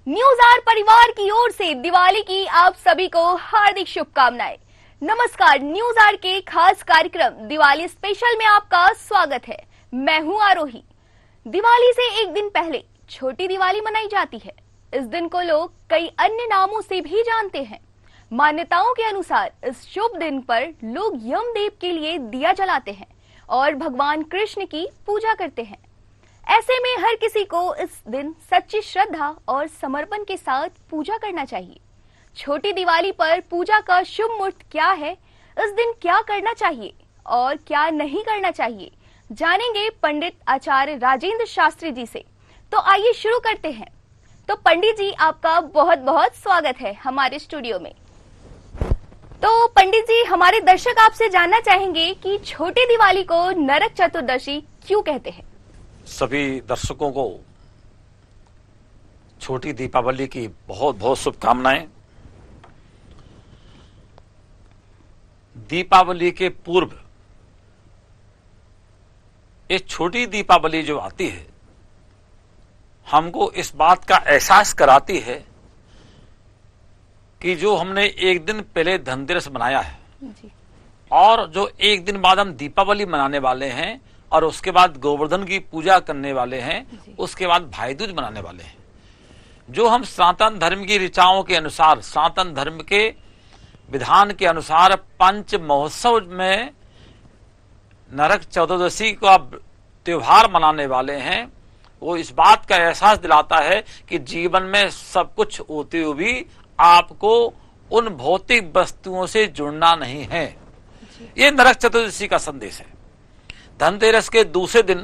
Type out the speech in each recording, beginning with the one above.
News are परिवार की ओर से दिवाली की आप सभी को हार्दिक शुभकामनाएं। नमस्कार, न्यूज आर के खास कार्यक्रम दिवाली स्पेशल में आपका स्वागत है। मैं हूं आरोही। दिवाली से एक दिन पहले छोटी दिवाली मनाई जाती है। इस दिन को लोग कई अन्य नामों से भी जानते हैं। मान्यताओं के अनुसार इस शुभ दिन पर लोग यमदेव के लिए दिया जलाते हैं और भगवान कृष्ण की पूजा करते हैं। ऐसे में हर किसी को इस दिन सच्ची श्रद्धा और समर्पण के साथ पूजा करना चाहिए। छोटी दिवाली पर पूजा का शुभ मुहूर्त क्या है, इस दिन क्या करना चाहिए और क्या नहीं करना चाहिए, जानेंगे पंडित आचार्य राजेंद्र शास्त्री जी से। तो आइए शुरू करते हैं। तो पंडित जी, आपका बहुत बहुत स्वागत है हमारे स्टूडियो में। तो पंडित जी, हमारे दर्शक आपसे जानना चाहेंगे कि छोटी दिवाली को नरक चतुर्दशी क्यों कहते हैं। सभी दर्शकों को छोटी दीपावली की बहुत बहुत शुभकामनाएं। दीपावली के पूर्व ये छोटी दीपावली जो आती है, हमको इस बात का एहसास कराती है कि जो हमने एक दिन पहले धनतेरस मनाया है जी। और जो एक दिन बाद हम दीपावली मनाने वाले हैं और उसके बाद गोवर्धन की पूजा करने वाले हैं, उसके बाद भाई दूज मनाने वाले हैं। जो हम सनातन धर्म की ऋचाओं के अनुसार, सनातन धर्म के विधान के अनुसार पंच महोत्सव में नरक चतुर्दशी का त्योहार मनाने वाले हैं, वो इस बात का एहसास दिलाता है कि जीवन में सब कुछ होते हुए भी आपको उन भौतिक वस्तुओं से जुड़ना नहीं है। ये नरक चतुर्दशी का संदेश है। धनतेरस के दूसरे दिन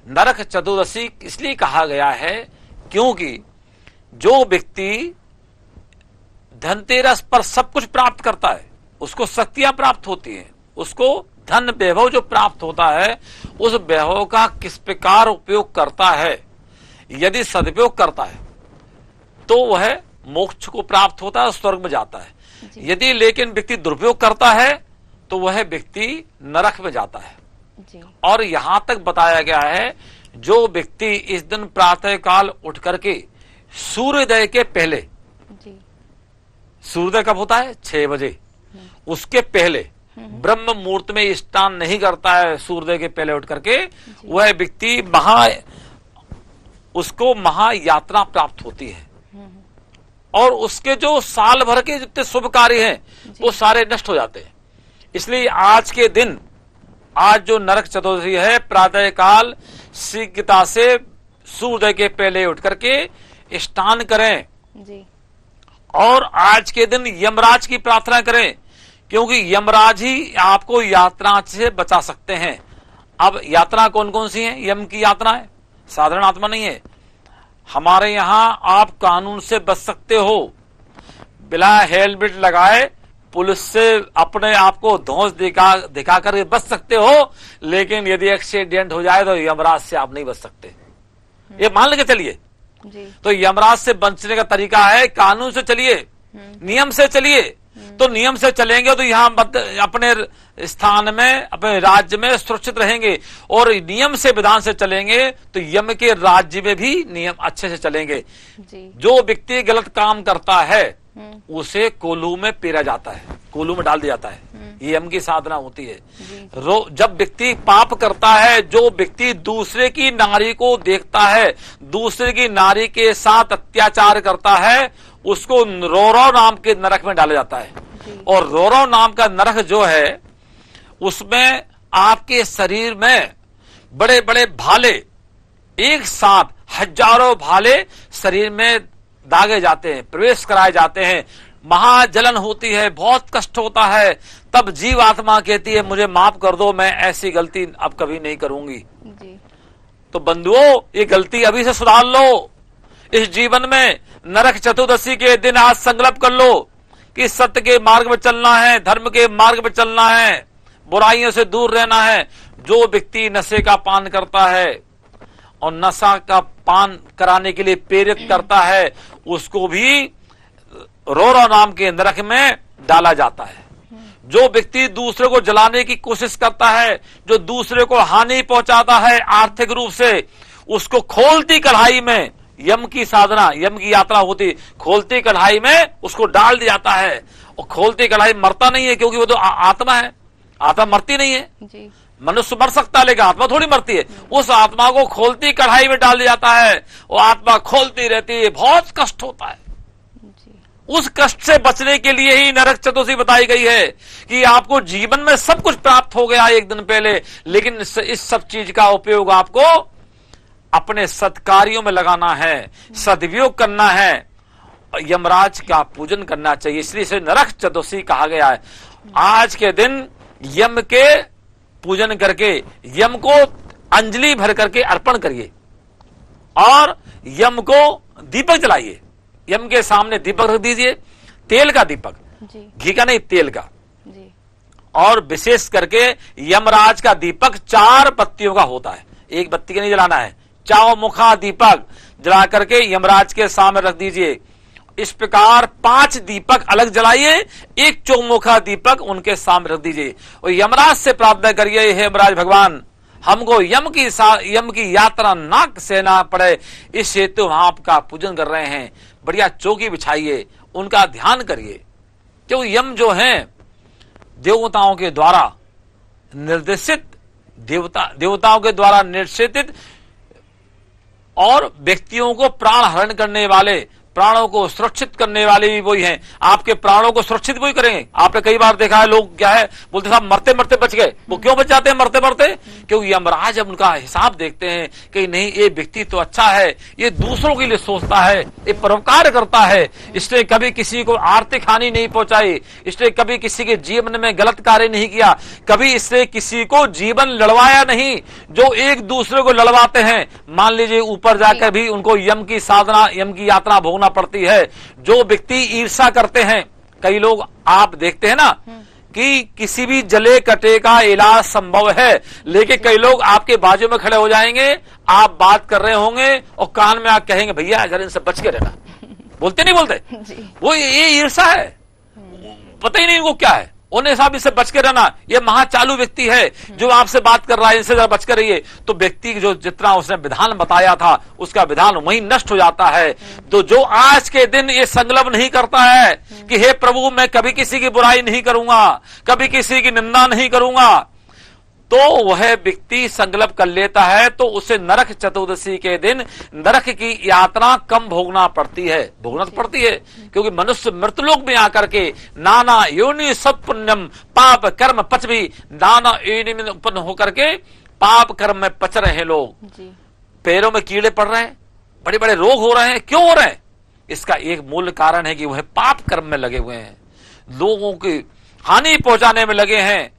नरक चतुर्दशी इसलिए कहा गया है क्योंकि जो व्यक्ति धनतेरस पर सब कुछ प्राप्त करता है, उसको शक्तियां प्राप्त होती हैं, उसको धन वैभव जो प्राप्त होता है, उस वैभव का किस प्रकार उपयोग करता है। यदि सदुपयोग करता है तो वह मोक्ष को प्राप्त होता है, स्वर्ग में जाता है। यदि लेकिन व्यक्ति दुरुपयोग करता है तो वह व्यक्ति नरक में जाता है जी। और यहां तक बताया गया है, जो व्यक्ति इस दिन प्रातः काल उठ करके सूर्योदय के पहले जी। सूर्योदय कब होता है? 6 बजे। उसके पहले ब्रह्म मुहूर्त में स्नान नहीं करता है, सूर्योदय के पहले उठ करके, वह व्यक्ति उसको महायात्रा प्राप्त होती है और उसके जो साल भर के जितने शुभ कार्य हैं वो सारे नष्ट हो जाते हैं। इसलिए आज के दिन, आज जो नरक चतुर्दशी है, प्रातः काल शीघ्रता से सूर्योदय के पहले उठ करके स्नान करें जी। और आज के दिन यमराज की प्रार्थना करें, क्योंकि यमराज ही आपको यात्रा से बचा सकते हैं। अब यात्रा कौन कौन सी है? यम की यात्रा है, साधारण आत्मा नहीं है। हमारे यहां आप कानून से बच सकते हो, बिना हेलमेट लगाए पुलिस से अपने आप को धौंस दिखा कर बच सकते हो, लेकिन यदि एक्सीडेंट हो जाए तो यमराज से आप नहीं बच सकते। ये मान लेके चलिए। तो यमराज से बचने का तरीका है, कानून से चलिए, नियम से चलिए। तो नियम से चलेंगे तो यहाँ अपने स्थान में, अपने राज्य में सुरक्षित रहेंगे, और नियम से, विधान से चलेंगे तो यम के राज्य में भी नियम अच्छे से चलेंगे जी। जो व्यक्ति गलत काम करता है उसे कोल्हू में पेरा जाता है, कोल्हू में डाल दिया जाता है। ये यम की साधना होती है। जब व्यक्ति पाप करता है, जो व्यक्ति दूसरे की नारी को देखता है, दूसरे की नारी के साथ अत्याचार करता है, उसको रोरो नाम के नरक में डाला जाता है। और रोरो नाम का नरक जो है, उसमें आपके शरीर में बड़े बड़े भाले, एक साथ हजारों भाले शरीर में दागे जाते हैं, प्रवेश कराए जाते हैं। महाजलन होती है, बहुत कष्ट होता है। तब जीव आत्मा कहती है, मुझे माफ कर दो, मैं ऐसी गलती अब कभी नहीं करूंगी जी। तो बंधुओं, ये गलती अभी से सुधार लो। इस जीवन में नरक चतुर्दशी के दिन आज संकल्प कर लो कि सत्य के मार्ग में चलना है, धर्म के मार्ग में चलना है, बुराइयों से दूर रहना है। जो व्यक्ति नशे का पान करता है और नशा का पान कराने के लिए प्रेरित करता है, उसको भी रोरो नाम के नरक में डाला जाता है। जो व्यक्ति दूसरे को जलाने की कोशिश करता है, जो दूसरे को हानि पहुंचाता है आर्थिक रूप से, उसको खोलती कढ़ाई में यम की साधना, यम की यात्रा होती, खोलती कढ़ाई में उसको डाल दिया जाता है। और खोलती कढ़ाई मरता नहीं है, क्योंकि वो तो आत्मा है, आत्मा मरती नहीं है जी। मनुष्य मर सकता है लेकिन आत्मा थोड़ी मरती है। उस आत्मा को खोलती कढ़ाई में डाल दिया जाता है, वो आत्मा खोलती रहती है, बहुत कष्ट होता है जी। उस कष्ट से बचने के लिए ही नरक चतुर्थी बताई गई है कि आपको जीवन में सब कुछ प्राप्त हो गया एक दिन पहले, लेकिन इस सब चीज का उपयोग आपको अपने सत्कार्यों में लगाना है, सदुपयोग करना है, यमराज का पूजन करना चाहिए। इसलिए इसे नरक चतुर्थी कहा गया है। आज के दिन यम के पूजन करके यम को अंजलि भर करके अर्पण करिए और यम को दीपक जलाइए। यम के सामने दीपक रख दीजिए, तेल का दीपक, घी का नहीं, तेल का जी। और विशेष करके यमराज का दीपक 4 बत्तियों का होता है, एक बत्ती का नहीं जलाना है। चौमुखा दीपक जला करके यमराज के सामने रख दीजिए। इस प्रकार 5 दीपक अलग जलाइए, एक चौमुखा दीपक उनके सामने रख दीजिए और यमराज से प्रार्थना करिए, हे यमराज भगवान, हमको यम की यात्रा ना सहना पड़े, इस हेतु हम आपका पूजन कर रहे हैं। बढ़िया चौकी बिछाइए, उनका ध्यान करिए, क्योंकि यम जो है देवताओं के द्वारा निर्देशित, देवताओं के द्वारा निर्देशित और व्यक्तियों को प्राण हरण करने वाले, प्राणों को सुरक्षित करने वाले भी वही हैं। आपके प्राणों को सुरक्षित वही करेंगे। आपने कई बार देखा है, लोग क्या है बोलते साहब मरते मरते बच गए। वो क्यों बच जाते हैं मरते मरते? क्योंकि यमराज अब उनका हिसाब देखते हैं कि नहीं, ये व्यक्ति तो अच्छा है, ये दूसरों के लिए सोचता है, ये परोपकार करता है, इसने कभी किसी को आर्थिक हानि नहीं पहुंचाई, इसने कभी किसी के जीवन में गलत कार्य नहीं किया, कभी इसने किसी को जीवन लड़वाया नहीं। जो एक दूसरे को लड़वाते हैं, मान लीजिए ऊपर जाकर भी उनको यम की साधना, यम की यात्रा भोगना पड़ती है। जो व्यक्ति ईर्षा करते हैं, कई लोग आप देखते हैं ना कि किसी भी जले कटे का इलाज संभव है, लेकिन कई लोग आपके बाजू में खड़े हो जाएंगे, आप बात कर रहे होंगे और कान में आप कहेंगे भैया अगर इनसे बच के रहना। बोलते नहीं बोलते? वो ये ईर्षा है, पता ही नहीं इनको क्या है। उन्हें साहब इससे बच के रहना, ये महाचालू व्यक्ति है जो आपसे बात कर रहा है, इनसे जरा बच कर रहिए। तो व्यक्ति जो जितना उसने विधान बताया था उसका विधान वहीं नष्ट हो जाता है। तो जो आज के दिन ये संकल्प नहीं करता है कि हे प्रभु मैं कभी किसी की बुराई नहीं करूंगा, कभी किसी की निंदा नहीं करूंगा, तो वह व्यक्ति संकल्प कर लेता है, तो उसे नरक चतुर्दशी के दिन नरक की यात्रा कम भोगना पड़ती है। भोगना तो पड़ती है क्योंकि मनुष्य मृतलोक में आकर के नाना योनि सब पुण्यम पाप कर्म पच भी, नाना योनि में उत्पन्न होकर के पाप कर्म में पच रहे हैं लोग। पैरों में कीड़े पड़ रहे हैं, बड़े बड़े रोग हो रहे हैं। क्यों हो रहे हैं? इसका एक मूल कारण है कि वह पाप कर्म में लगे हुए हैं, लोगों की हानि पहुंचाने में लगे हैं,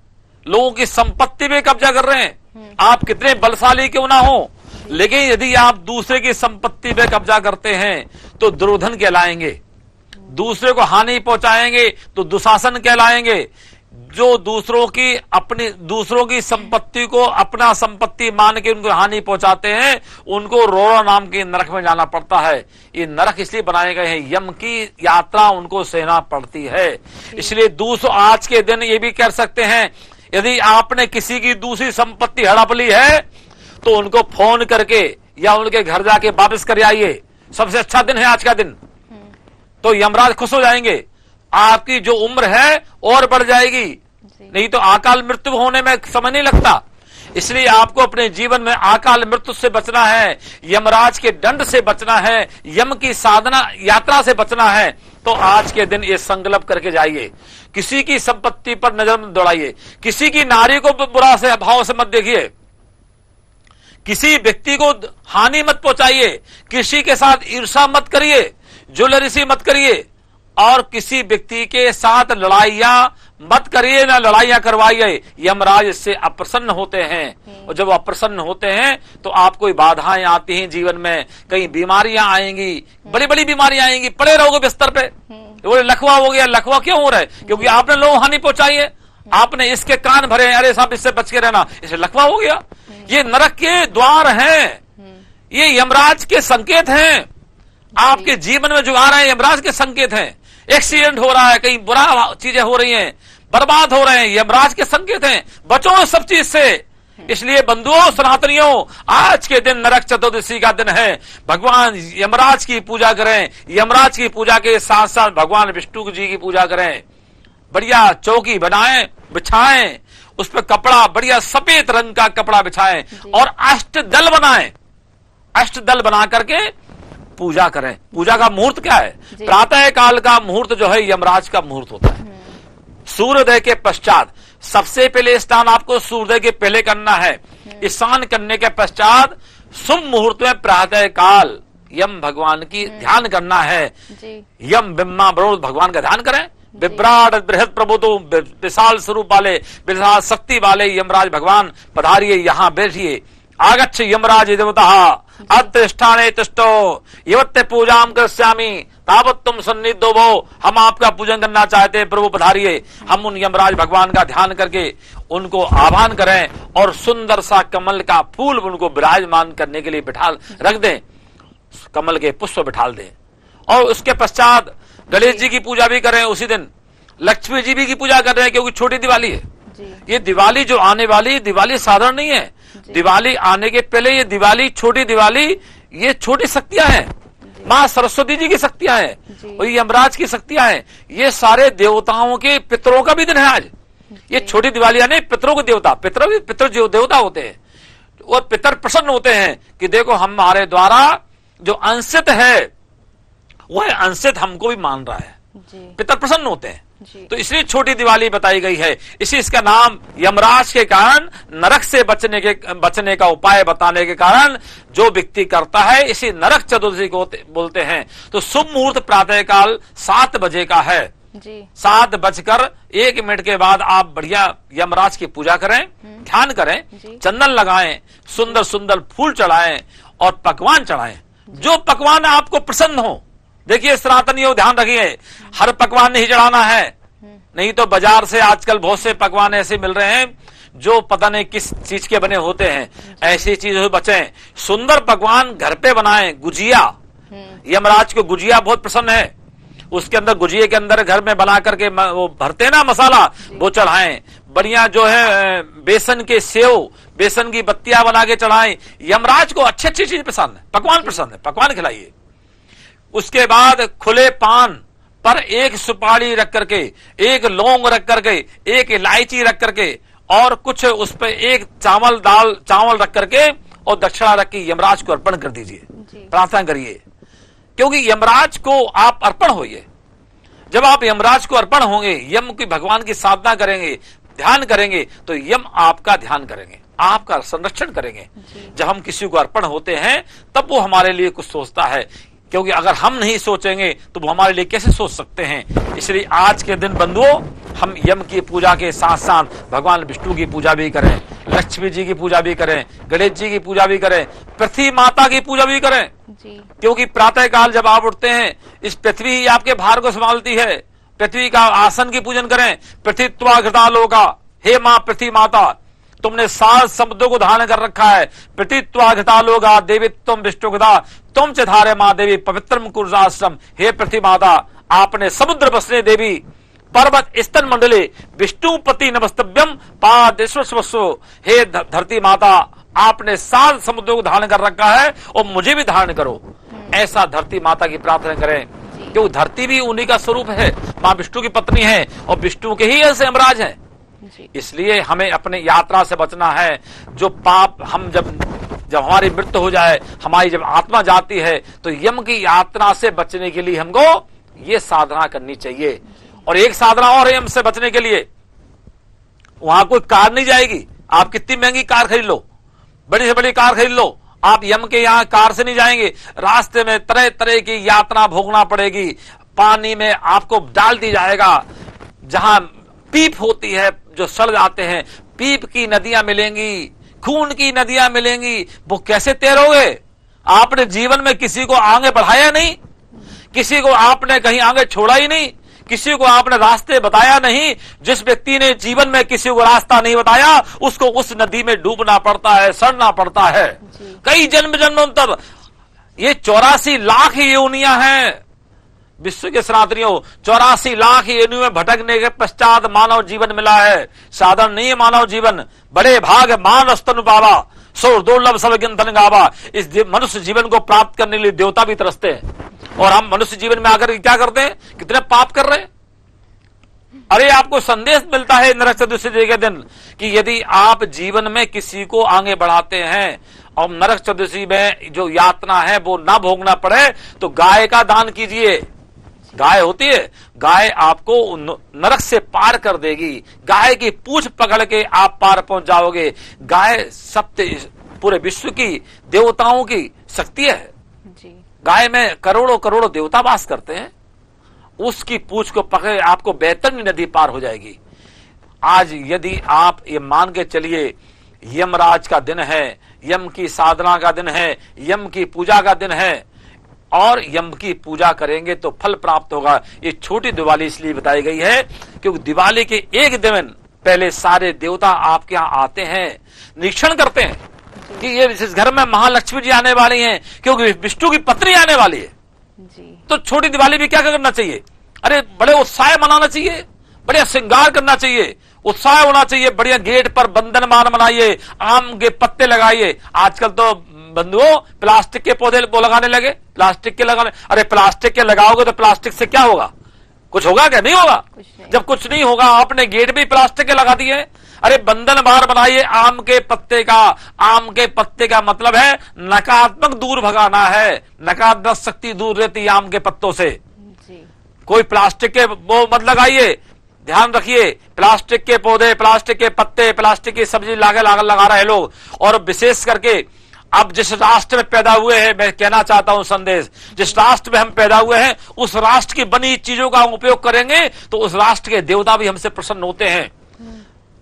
लोगों की संपत्ति में कब्जा कर रहे हैं। आप कितने बलशाली क्यों ना हो, लेकिन यदि आप दूसरे की संपत्ति पे कब्जा करते हैं तो दुर्योधन कहलाएंगे, दूसरे को हानि पहुंचाएंगे तो दुशासन कहलाएंगे। जो दूसरों की संपत्ति को अपना संपत्ति मान के उनको हानि पहुंचाते हैं, उनको रोड़ा नाम के नरक में जाना पड़ता है। ये नरक इसलिए बनाए गए हैं, यम की यात्रा उनको सहना पड़ती है। इसलिए आज के दिन ये भी कर सकते हैं, यदि आपने किसी की दूसरी संपत्ति हड़प ली है तो उनको फोन करके या उनके घर जाके वापस कर आइए। सबसे अच्छा दिन है आज का दिन, तो यमराज खुश हो जाएंगे। आपकी जो उम्र है और बढ़ जाएगी, नहीं तो अकाल मृत्यु होने में समय नहीं लगता। इसलिए आपको अपने जीवन में अकाल मृत्यु से बचना है, यमराज के दंड से बचना है, यम की साधना यात्रा से बचना है। तो आज के दिन ये संकल्प करके जाइए। किसी की संपत्ति पर नजर मत दौड़ाइए, किसी की नारी को बुरा से भाव से मत देखिए, किसी व्यक्ति को हानि मत पहुंचाइए, किसी के साथ ईर्षा मत करिए, ज्वेलरी मत करिए और किसी व्यक्ति के साथ लड़ाइयां मत करिए, ना लड़ाइयां करवाइए। यमराज इससे अप्रसन्न होते हैं और जब अप्रसन्न होते हैं तो आपको बाधाएं आती हैं जीवन में, कई बीमारियां आएंगी, बड़ी बड़ी बीमारियां आएंगी, पड़े रहोगे बिस्तर पे। वो लकवा हो गया, लकवा क्यों हो रहा है? क्योंकि आपने लोग हानि पहुंचाई है, आपने इसके कान भरे, अरे साहब इससे बच के रहना, इसे लकवा हो गया। ये नरक के द्वार हैं, ये यमराज के संकेत हैं। आपके जीवन में जो आ रहे हैं यमराज के संकेत हैं। एक्सीडेंट हो रहा है, कहीं बुरा चीजें हो रही हैं, बर्बाद हो रहे हैं, यमराज के संकेत हैं। बचो सब चीज से, इसलिए बंधुओं सनातनियों, आज के दिन नरक चतुर्दशी का दिन है। भगवान यमराज की पूजा करें। यमराज की पूजा के साथ साथ भगवान विष्णु जी की पूजा करें। बढ़िया चौकी बनाएं, बिछाएं, उस पर कपड़ा बढ़िया सफेद रंग का कपड़ा बिछाएं और अष्टदल बनाएं। अष्टदल बना करके पूजा करें। पूजा का मुहूर्त क्या है? प्रातः काल का मुहूर्त जो है यमराज का मुहूर्त होता है। सूर्योदय के पश्चात सबसे पहले स्नान आपको सूर्योदय के पहले करना है। स्नान करने के पश्चात शुभ मुहूर्त में प्रातः काल यम भगवान की ध्यान करना है। यम बिम्मा बरोध भगवान का ध्यान करें। विभ्राट बृहद प्रबोधो, विशाल स्वरूप वाले, विशाल शक्ति वाले यमराज भगवान पधारिए, यहाँ बैठिए। आगच्छ यमराज देवता अतिष्ठाने तिष्ठो यवत्ते पूजाम करिष्यामि तावत् तुम सन्निधो भो। हम आपका पूजन करना चाहते हैं, प्रभु पधारिए। हम उन यमराज भगवान का ध्यान करके उनको आह्वान करें और सुंदर सा कमल का फूल उनको विराजमान करने के लिए बिठा रख दें। कमल के पुष्प बिठाल दें और उसके पश्चात गणेश जी की पूजा भी करें। उसी दिन लक्ष्मी जी भी की पूजा कर रहे हैं, क्योंकि छोटी दिवाली है। ये दिवाली जो आने वाली दिवाली साधारण नहीं है। दिवाली आने के पहले ये दिवाली, छोटी दिवाली, ये छोटी शक्तियां हैं। माँ सरस्वती जी की शक्तियां हैं और यमराज की शक्तियां हैं। ये सारे देवताओं के पितरों का भी दिन है आज। ये छोटी दिवाली यानी पितरों के देवता, पितर जो देवता होते हैं वो पितर प्रसन्न होते हैं कि देखो हमारे द्वारा जो अंशित है वह अंशित हमको भी मान रहा है। पितर प्रसन्न होते हैं। तो इसलिए छोटी दिवाली बताई गई है। इसी इसका नाम यमराज के कारण, नरक से बचने का उपाय बताने के कारण जो व्यक्ति करता है, इसी नरक चतुर्दशी को बोलते हैं। तो शुभ मुहूर्त प्रातः काल 7 बजे का है। 7:01 के बाद आप बढ़िया यमराज की पूजा करें, ध्यान करें, चंदन लगाएं, सुंदर सुंदर फूल चढ़ाएं और पकवान चढ़ाएं। जो पकवान आपको प्रसन्न हो। देखिए सनातनियों, ध्यान रखिए, हर पकवान नहीं चढ़ाना है। नहीं तो बाजार से आजकल बहुत से पकवान ऐसे मिल रहे हैं जो पता नहीं किस चीज के बने होते हैं। ऐसी चीजों से बचें। सुंदर पकवान घर पे बनाएं। गुजिया, यमराज को गुजिया बहुत पसंद है। उसके अंदर गुजिये के अंदर घर में बना करके वो भरते ना मसाला, वो चढ़ाएं। बढ़िया जो है बेसन के सेव, बेसन की बत्तियां बना के चढ़ाएं। यमराज को अच्छी अच्छी चीज पसंद है, पकवान पसंद है, पकवान खिलाइए। उसके बाद खुले पान पर एक सुपारी रख करके, एक लौंग रख करके, एक इलायची रख करके और कुछ उस पर एक चावल रख करके और दक्षिणा रख के यमराज को अर्पण कर दीजिए। प्रार्थना करिए, क्योंकि यमराज को आप अर्पण होइए। जब आप यमराज को अर्पण होंगे, यम की भगवान की साधना करेंगे, ध्यान करेंगे, तो यम आपका ध्यान करेंगे, आपका संरक्षण करेंगे। जब हम किसी को अर्पण होते हैं तब वो हमारे लिए कुछ सोचता है, क्योंकि अगर हम नहीं सोचेंगे तो वो हमारे लिए कैसे सोच सकते हैं। इसलिए आज के दिन बंधुओं, हम यम की पूजा के साथ साथ भगवान विष्णु की पूजा भी करें, लक्ष्मी जी की पूजा भी करें, गणेश जी की पूजा भी करें, पृथ्वी माता की पूजा भी करें। क्योंकि प्रातः काल जब आप उठते हैं, इस पृथ्वी ही आपके भार को संभालती है। पृथ्वी का आसन की पूजन करें। पृथ्वीत्वा घृतालोका, हे माँ पृथ्वी माता, तुमने 7 शब्दों को धारण कर रखा है। पृथ्वीत्वा घृतालोका देवीत्वम विष्णुगदा तुम च धारे माँ देवी पवित्रम कुर्जाश्रम। हे पृथ्वी माता, आपने समुद्र बसने देवी, पर्वत स्तन मंडले विष्णुपति नमस्तव्यम पादेश्वस्व। हे धरती माता, आपने 7 समुद्रों को धारण कर रखा है और मुझे भी धारण करो। ऐसा धरती माता की प्रार्थना करें, क्योंकि धरती भी उन्हीं का स्वरूप है, माँ विष्णु की पत्नी है और विष्णु के ही ऐसे यमराज हैं। इसलिए हमें अपने यात्रा से बचना है। जो पाप हम जब हमारी मृत्यु हो जाए, हमारी जब आत्मा जाती है, तो यम की यात्रा से बचने के लिए हमको ये साधना करनी चाहिए। और एक साधना और है यम से बचने के लिए, वहां कोई कार नहीं जाएगी। आप कितनी महंगी कार खरीद लो, बड़ी से बड़ी कार खरीद लो, आप यम के यहाँ कार से नहीं जाएंगे। रास्ते में तरह तरह की यातना भोगना पड़ेगी। पानी में आपको डाल दी जाएगा, जहां पीप होती है, जो सड़ जाते हैं, पीप की नदियां मिलेंगी, खून की नदियां मिलेंगी। वो कैसे तैरोगे? आपने जीवन में किसी को आगे बढ़ाया नहीं, किसी को आपने कहीं आगे छोड़ा ही नहीं, किसी को आपने रास्ते बताया नहीं। जिस व्यक्ति ने जीवन में किसी को रास्ता नहीं बताया, उसको उस नदी में डूबना पड़ता है, सड़ना पड़ता है। कई जन्म जन्मांतर, ये 84 लाख योनियां हैं विश्व के सनातनियों, 84 लाख योनियों में भटकने के पश्चात मानव जीवन मिला है। साधारण नहीं है मानव जीवन, बड़े भाग मानव स्तन पावा, सो दुर्लभ सब गिनतन गावा। इस मनुष्य जीवन को प्राप्त करने के लिए देवता भी तरसते हैं, और हम मनुष्य जीवन में आकर क्या करते हैं, कितने पाप कर रहे हैं। अरे आपको संदेश मिलता है नरक चतुर्दशी के दिन कि यदि आप जीवन में किसी को आगे बढ़ाते हैं और नरक चतुर्दशी में जो यातना है वो ना भोगना पड़े, तो गाय का दान कीजिए। गाय होती है, गाय आपको नरक से पार कर देगी। गाय की पूंछ पकड़ के आप पार पहुंच जाओगे। गाय सत्य पूरे विश्व की देवताओं की शक्ति है जी। गाय में करोड़ों करोड़ों देवता वास करते हैं। उसकी पूंछ को पकड़े आपको बैतरणी नदी पार हो जाएगी। आज यदि आप ये मान के चलिए यमराज का दिन है, यम की साधना का दिन है, यम की पूजा का दिन है, और यम की पूजा करेंगे तो फल प्राप्त होगा। ये छोटी दिवाली इसलिए बताई गई है क्योंकि दिवाली के एक दिन पहले सारे देवता आपके यहाँ आते हैं, निरीक्षण करते हैं कि ये इस घर में महालक्ष्मी जी आने वाली हैं, क्योंकि विष्णु की पत्नी आने वाली है जी। तो छोटी दिवाली भी क्या करना चाहिए, अरे बड़े उत्साह मनाना चाहिए, बढ़िया श्रृंगार करना चाहिए, उत्साह होना चाहिए। बढ़िया गेट पर बंधनमान बनाइए, आम के पत्ते लगाइए। आजकल तो बंधुओं प्लास्टिक के पौधे वो लगाने लगे, प्लास्टिक के लगाने। अरे प्लास्टिक के लगाओगे तो प्लास्टिक से क्या होगा, कुछ होगा क्या, नहीं होगा। जब कुछ नहीं होगा, आपने गेट भी प्लास्टिक के लगा दिए। अरे बंधन बार बनाइए आम के पत्ते का। आम के पत्ते का मतलब है नकारात्मक दूर भगाना है, नकारात्मक शक्ति दूर रहती है आम के पत्तों से जी। कोई प्लास्टिक के वो मत लगाइए, ध्यान रखिए। प्लास्टिक के पौधे, प्लास्टिक के पत्ते, प्लास्टिक की सब्जी लगा रहे लोग। और विशेष करके अब जिस राष्ट्र में पैदा हुए हैं, मैं कहना चाहता हूं संदेश, जिस राष्ट्र में हम पैदा हुए हैं उस राष्ट्र की बनी चीजों का हम उपयोग करेंगे तो उस राष्ट्र के देवता भी हमसे प्रसन्न होते हैं।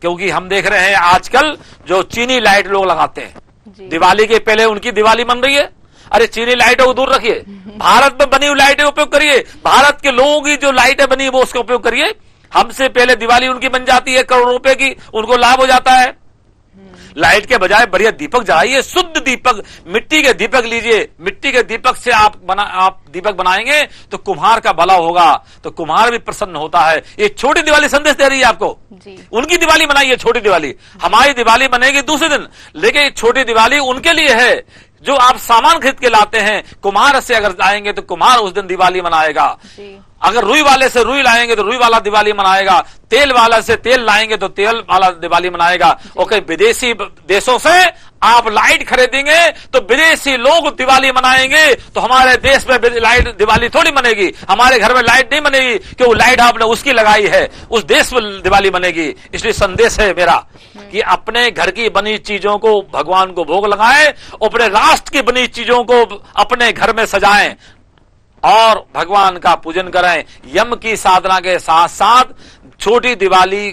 क्योंकि हम देख रहे हैं आजकल जो चीनी लाइट लोग लगाते हैं, दिवाली के पहले उनकी दिवाली मन रही है। अरे चीनी लाइटों को दूर रखिए, भारत में बनी हुई लाइटें उपयोग करिए। भारत के लोगों की जो लाइटें बनी वो उसका उपयोग करिए। हमसे पहले दिवाली उनकी बन जाती है, करोड़ों रुपए की उनको लाभ हो जाता है। लाइट के बजाय बढ़िया दीपक जलाइए, शुद्ध दीपक, मिट्टी के दीपक लीजिए। मिट्टी के दीपक से आप दीपक बनाएंगे तो कुम्हार का भला होगा, तो कुम्हार भी प्रसन्न होता है। ये छोटी दिवाली संदेश दे रही है आपको जी। उनकी दिवाली मनाइए, छोटी दिवाली। हमारी दिवाली बनेगी दूसरे दिन, लेकिन छोटी दिवाली उनके लिए है जो आप सामान खरीद के लाते हैं। कुम्हार से अगर जाएंगे तो कुम्हार उस दिन दिवाली मनाएगा। अगर रुई वाले से रुई लाएंगे तो रुई वाला दिवाली मनाएगा। तेल वाला से तेल लाएंगे तो तेल वाला दिवाली मनाएगा। ओके, विदेशी देशों से आप लाइट खरीदेंगे तो विदेशी लोग दिवाली मनाएंगे, तो हमारे देश में लाइट दिवाली थोड़ी मनेगी। हमारे घर में लाइट नहीं बनेगी क्योंकि लाइट आपने उसकी लगाई है, उस देश में दिवाली बनेगी। इसलिए संदेश है मेरा कि अपने घर की बनी चीजों को भगवान को भोग लगाएं, अपने राष्ट्र की बनी चीजों को अपने घर में सजाएं और भगवान का पूजन करें। यम की साधना के साथ साथ छोटी दिवाली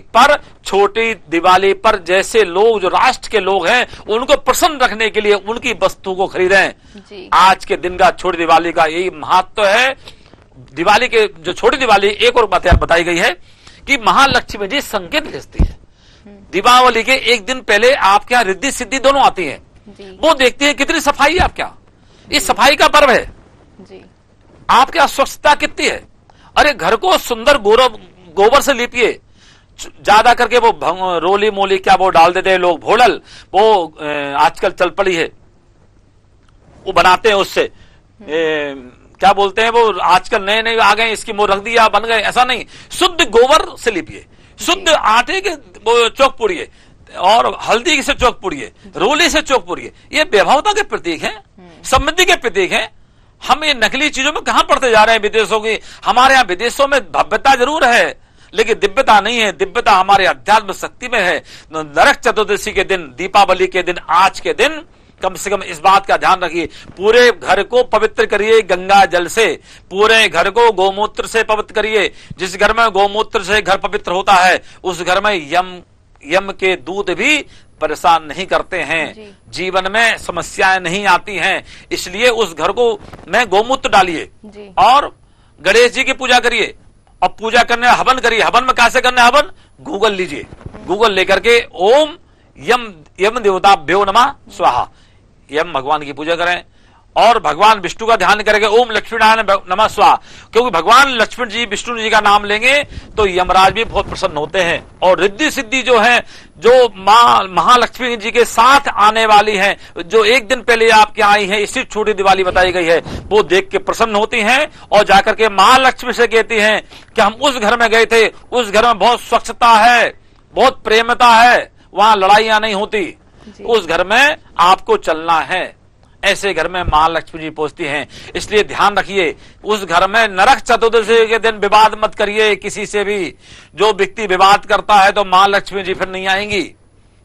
पर जैसे लोग जो राष्ट्र के लोग हैं उनको प्रसन्न रखने के लिए उनकी वस्तु को खरीदें। आज के दिन का छोटी दिवाली का यही महत्व है। दिवाली के जो छोटी दिवाली एक और बात बताई गई है कि महालक्ष्मी जी संकेत भेजती है। दीपावली के एक दिन पहले आपके यहाँ रिद्धि सिद्धि दोनों आती हैं, वो देखती है कितनी सफाई है आपके यहाँ। इस सफाई का पर्व है जी। आपके यहाँ स्वच्छता कितनी है। अरे घर को सुंदर गोबर से लीपिए। ज्यादा करके वो रोली मोली क्या वो डाल देते हैं लोग, भोड़ल वो आजकल चल पड़ी है, वो बनाते हैं उससे क्या बोलते हैं वो आजकल नए नए आ गए, इसकी वो रख दिया बन गए। ऐसा नहीं, शुद्ध गोबर से लीपिए, शुद्ध आटे के वो चौक पुड़िए और हल्दी से चौक पुड़िए, रोली से चौक पुड़िए। ये वैभवता के प्रतीक है, समृद्धि के प्रतीक है। हम ये नकली चीजों में कहां पड़ते जा रहे हैं विदेशों की। हमारे यहाँ विदेशों में भव्यता जरूर है लेकिन दिव्यता नहीं है। दिव्यता हमारे अध्यात्म शक्ति में है। नरक चतुर्दशी के दिन, दीपावली के दिन, आज के दिन कम से कम इस बात का ध्यान रखिए, पूरे घर को पवित्र करिए गंगा जल से, पूरे घर को गोमूत्र से पवित्र करिए। जिस घर में गोमूत्र से घर पवित्र होता है उस घर में यम के दूत भी परेशान नहीं करते हैं, जीवन में समस्याएं नहीं आती हैं। इसलिए उस घर को में गोमूत्र डालिए और गणेश जी की पूजा करिए और पूजा करने हवन करिए। हवन में कैसे करना है हवन, गूगल लीजिए, गूगल लेकर के ओम यम देवताभ्यो नमः स्वाहा, यम भगवान की पूजा करें। और भगवान विष्णु का ध्यान करेंगे, ओम लक्ष्मीनारायण नमः स्वाहा, क्योंकि भगवान लक्ष्मण जी विष्णु जी का नाम लेंगे तो यमराज भी बहुत प्रसन्न होते हैं। और रिद्धि सिद्धि जो है, जो माँ महालक्ष्मी जी के साथ आने वाली हैं, जो एक दिन पहले आपके आई हैं, इसी छोटी दिवाली बताई गई है, वो देख के प्रसन्न होती हैं और जाकर के महालक्ष्मी से कहती हैं कि हम उस घर में गए थे, उस घर में बहुत स्वच्छता है, बहुत प्रेमता है, वहां लड़ाइयां नहीं होती, उस घर में आपको चलना है। ऐसे घर में महालक्ष्मी जी पहुंचती हैं। इसलिए ध्यान रखिए, उस घर में नरक चतुर्दशी के दिन विवाद मत करिए किसी से भी। जो व्यक्ति विवाद करता है तो महालक्ष्मी जी फिर नहीं आएंगी।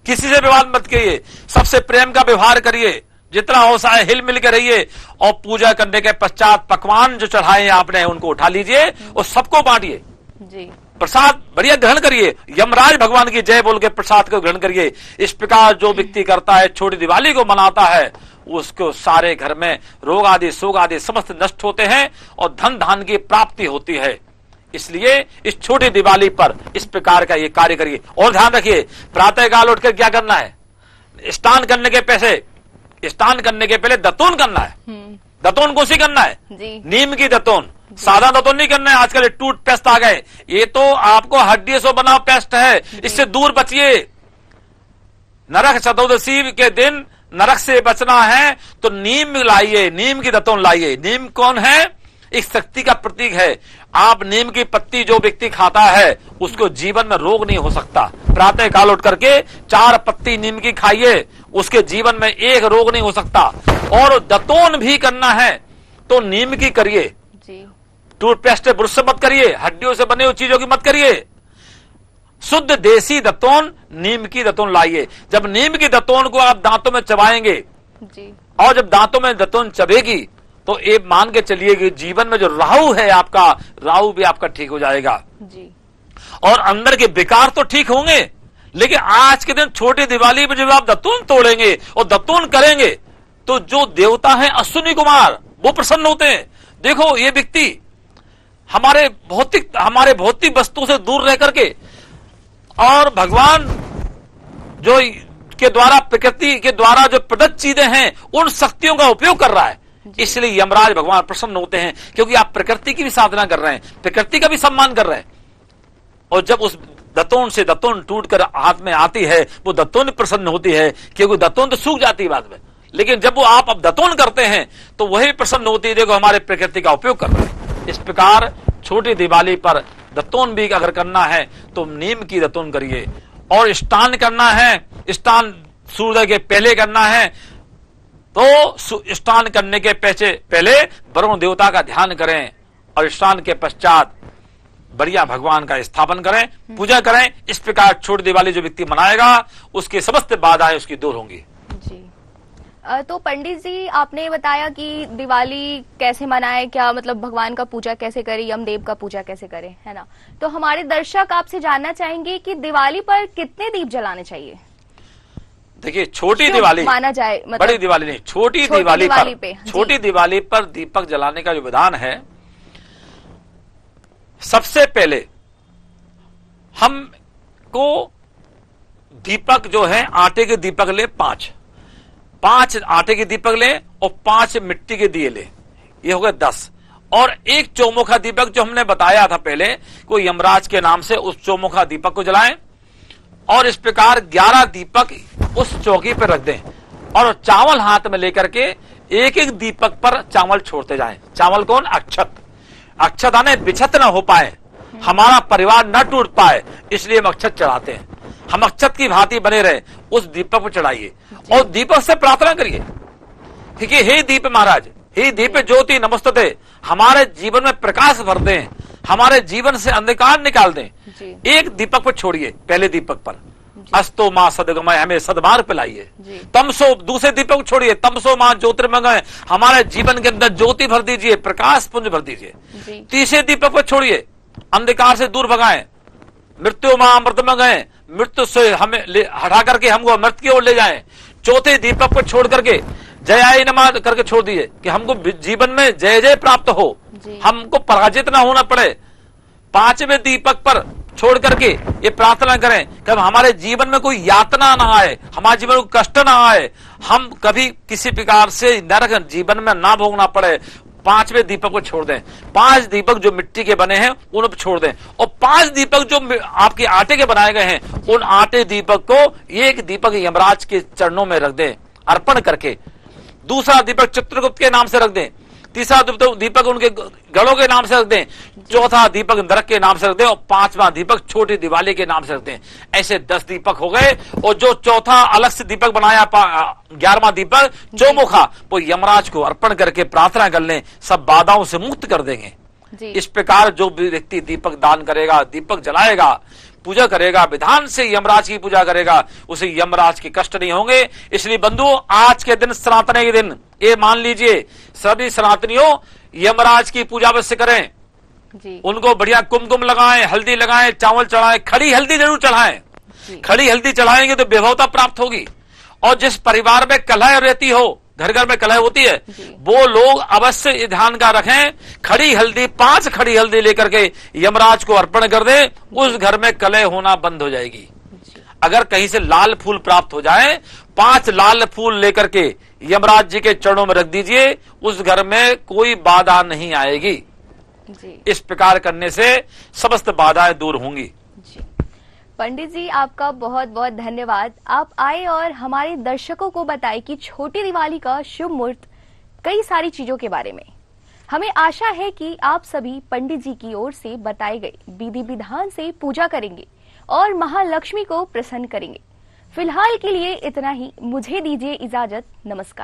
किसी से विवाद मत करिए, सबसे प्रेम का व्यवहार करिए, जितना हो सके हिल मिल के रहिए। और पूजा करने के पश्चात पकवान जो चढ़ाए आपने उनको उठा लीजिए और सबको बांटिए। प्रसाद बढ़िया ग्रहण करिए, यमराज भगवान की जय बोल के प्रसाद को ग्रहण करिए। इस प्रकार जो व्यक्ति करता है, छोटी दिवाली को मनाता है, उसको सारे घर में रोग आदि शोक आदि समस्त नष्ट होते हैं और धन धान की प्राप्ति होती है। इसलिए इस छोटी दिवाली पर इस प्रकार का ये कार्य करिए। और ध्यान रखिए, प्रातः काल उठकर क्या करना है, स्नान करने के पहले दतून करना है। दतून कौन सी करना है? नीम की दतून, सादा दतून नहीं करना है। आजकल टूथ पेस्ट आ गए, ये तो आपको हड्डियों से बना पेस्ट है, इससे दूर बचिए। नरक चतुर्दशी के दिन नरक से बचना है तो नीम लाइए, नीम की दतून लाइए। नीम कौन है? एक शक्ति का प्रतीक है। आप नीम की पत्ती जो व्यक्ति खाता है उसको जीवन में रोग नहीं हो सकता। प्रातः काल उठ करके 4 पत्ती नीम की खाइए, उसके जीवन में एक रोग नहीं हो सकता। और दतून भी करना है तो नीम की करिए, टूथपेस्ट ब्रश से मत करिए, हड्डियों से बने हुई चीजों की मत करिए। शुद्ध देसी दतून, नीम की दतून लाइए। जब नीम की दतून को आप दांतों में चबाएंगे और जब दांतों में दतून चबेगी तो ये मान के चलिए कि जीवन में जो राहु है आपका, राहु भी आपका ठीक हो जाएगा और अंदर के विकार तो ठीक होंगे। लेकिन आज के दिन छोटी दिवाली में जब आप दतून तोड़ेंगे और दतून करेंगे तो जो देवता है अश्विनी कुमार, वो प्रसन्न होते हैं। देखो, ये व्यक्ति हमारे भौतिक वस्तु से दूर रह करके और भगवान जो के द्वारा, प्रकृति के द्वारा जो प्रदत्त चीजें हैं, उन शक्तियों का उपयोग कर रहा है। इसलिए यमराज भगवान प्रसन्न होते हैं, क्योंकि आप प्रकृति की भी साधना कर रहे हैं, प्रकृति का भी सम्मान कर रहे हैं। और जब उस दतून से दतून टूटकर हाथ में आती है, वो दतून प्रसन्न होती है, क्योंकि दतून तो सूख जाती है बाद में। लेकिन जब वो आप अब दतून करते हैं तो वही प्रसन्न होती है, देखो हमारे प्रकृति का उपयोग कर रहे हैं। इस प्रकार छोटी दिवाली पर दतून भी अगर करना है तो नीम की दतून करिए। और स्नान करना है, स्नान सूर्य के पहले करना है तो स्नान करने के पहले वरुण देवता का ध्यान करें और स्नान के पश्चात बढ़िया भगवान का स्थापन करें, पूजा करें। इस प्रकार छोटी दिवाली जो व्यक्ति मनाएगा उसकी समस्त बाधाएं उसकी दूर होंगी। तो पंडित जी, आपने बताया कि दिवाली कैसे मनाए, क्या मतलब भगवान का पूजा कैसे करें, यमदेव का पूजा कैसे करें, है ना। तो हमारे दर्शक आपसे जानना चाहेंगे कि दिवाली पर कितने दीप जलाने चाहिए? देखिए, छोटी दिवाली माना जाए, मतलब बड़ी दिवाली नहीं, छोटी दिवाली पर दीपक जलाने का जो विधान है, सबसे पहले हमको दीपक जो है आटे के दीपक ले 5 आटे के दीपक ले और 5 मिट्टी के दिए ले, ये हो गए 10। और एक चौमुखा दीपक जो हमने बताया था पहले, को यमराज के नाम से उस चौमुखा दीपक को जलाएं। और इस प्रकार 11 दीपक उस चौकी पर रख दें और चावल हाथ में लेकर के एक एक दीपक पर चावल छोड़ते जाएं। चावल कौन? अक्षत आने बिछत न हो पाए, हमारा परिवार न टूट पाए, इसलिए हम अक्षत चढ़ाते हैं। हम अक्षत की भांति बने रहे, उस दीपक को चढ़ाइए और दीपक से प्रार्थना करिए, ठीक है। हे दीप महाराज, हे दीप ज्योति नमस्तते, हमारे जीवन में प्रकाश भर दें, हमारे जीवन से अंधकार निकाल दें। एक दीपक पर छोड़िए, पहले दीपक पर अस्तो माँ सदगमय, हमें सदमार्ग पे लाइए। तमसो, दूसरे दीपक छोड़िए, तमसो माँ ज्योतिर्मय, हमारे जीवन के अंदर ज्योति भर दीजिए, प्रकाश पुंज भर दीजिए। तीसरे दीपक पर छोड़िए, अंधकार से दूर भगाएं। मृत्यु माँ अमृतमय, मृत्यु से हमें हटा करके हमको मृत्यु की ओर ले जाएं। चौथे दीपक को छोड़ करके जय नमः करके छोड़ दिए कि हमको जीवन में जय जय प्राप्त हो, हमको पराजित ना होना पड़े। 5वें दीपक पर छोड़ करके ये प्रार्थना करें कि हमारे जीवन में कोई यातना ना आए, हमारे जीवन में कष्ट ना आए, हम कभी किसी प्रकार से नरक जीवन में ना भोगना पड़े। 5वें दीपक को छोड़ दें। 5 दीपक जो मिट्टी के बने हैं उनको छोड़ दें, और 5 दीपक जो आपके आटे के बनाए गए हैं, उन आटे दीपक को एक दीपक यमराज के चरणों में रख दें अर्पण करके। दूसरा दीपक चित्रगुप्त के नाम से रख दें। तीसरा दीपक उनके गढ़ों के नाम से रख दें। चौथा दीपक नरक के नाम से रख दें, और 5वां दीपक छोटी दिवाली के नाम से रख दें। ऐसे 10 दीपक हो गए, और जो चौथा अलग से दीपक बनाया 11वां दीपक चौमुखा, वो यमराज को अर्पण करके प्रार्थना कर लें, सब बाधाओं से मुक्त कर देंगे। इस प्रकार जो भी व्यक्ति दीपक दान करेगा, दीपक जलाएगा, पूजा करेगा, विधान से यमराज की पूजा करेगा, उसे यमराज के कष्ट नहीं होंगे। इसलिए बंधुओं, आज के दिन सनातन के दिन, ये मान लीजिए सभी सनातनियों यमराज की पूजा अवश्य करें जी। उनको बढ़िया कुमकुम लगाएं, हल्दी लगाएं, चावल चढ़ाएं, खड़ी हल्दी जरूर चढ़ाएं। खड़ी हल्दी चढ़ाएंगे तो विभवता प्राप्त होगी। और जिस परिवार में कलह रहती हो, घर घर में कलह होती है, वो लोग अवश्य ध्यान का रखें, खड़ी हल्दी 5 खड़ी हल्दी लेकर के यमराज को अर्पण कर दें, उस घर में कलह होना बंद हो जाएगी। अगर कहीं से लाल फूल प्राप्त हो जाए, 5 लाल फूल लेकर के यमराज जी के चरणों में रख दीजिए, उस घर में कोई बाधा नहीं आएगी जी। इस प्रकार करने से समस्त बाधाएं दूर होंगी जी। पंडित जी, आपका बहुत बहुत धन्यवाद। आप आए और हमारे दर्शकों को बताए कि छोटी दिवाली का शुभ मुहूर्त, कई सारी चीजों के बारे में। हमें आशा है कि आप सभी पंडित जी की ओर से बताए गए विधि विधान से पूजा करेंगे और महालक्ष्मी को प्रसन्न करेंगे। फिलहाल के लिए इतना ही। मुझे दीजिए इजाजत। नमस्कार।